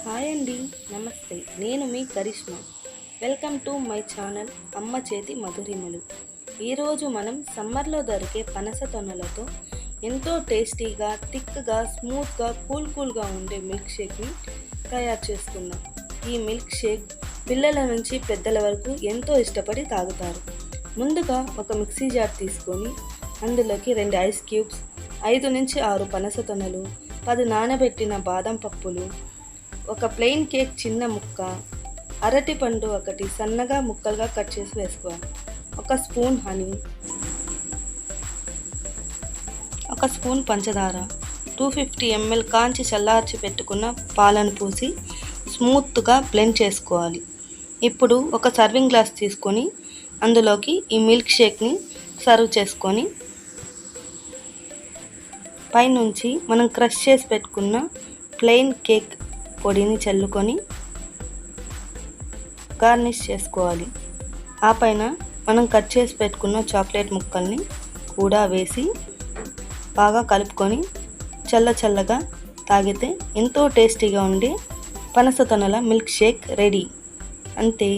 Hi అండి, నమస్తే. నేను మీ Karishma. Welcome to my channel అమ్మ చేతి మధురిమలు. ఈరోజు మనం సమ్మర్లో దొరికే పనస తొనలతో ఎంతో టేస్టీగా, థిక్గా, స్మూత్గా, కూల్గా ఉండే మిల్క్ షేక్ని తయారు చేసుకుందాం. ఈ మిల్క్ షేక్ పిల్లల నుంచి పెద్దల వరకు ఎంతో ఇష్టపడి తాగుతారు. ముందుగా ఒక మిక్సీ జార్ తీసుకొని అందులోకి 2 ఐస్ క్యూబ్స్, 5 నుంచి 6 పనస తొనలు, 10 నానబెట్టిన బాదం పప్పులు, ఒక ప్లెయిన్ కేక్ చిన్న ముక్క, అరటిపండు ఒకటి సన్నగా ముక్కలుగా కట్ చేసి వేసుకోవాలి. ఒక స్పూన్ హనీ, ఒక స్పూన్ పంచదార, 250 ml కాంచి చల్లార్చి పెట్టుకున్న పాలను పూసి స్మూత్గా బ్లెండ్ చేసుకోవాలి. ఇప్పుడు ఒక సర్వింగ్ గ్లాస్ తీసుకొని అందులోకి ఈ మిల్క్ షేక్ని సర్వ్ చేసుకొని పైనుంచి మనం క్రష్ చేసి పెట్టుకున్న ప్లెయిన్ కేక్ పొడిని చల్లుకొని గార్నిష్ చేసుకోవాలి. ఆ పైన మనం కట్ చేసి పెట్టుకున్న చాక్లెట్ ముక్కల్ని కూడా వేసి బాగా కలుపుకొని చల్లగా తాగితే ఎంతో టేస్టీగా ఉండే పనస తొనల మిల్క్ షేక్ రెడీ. అంతే.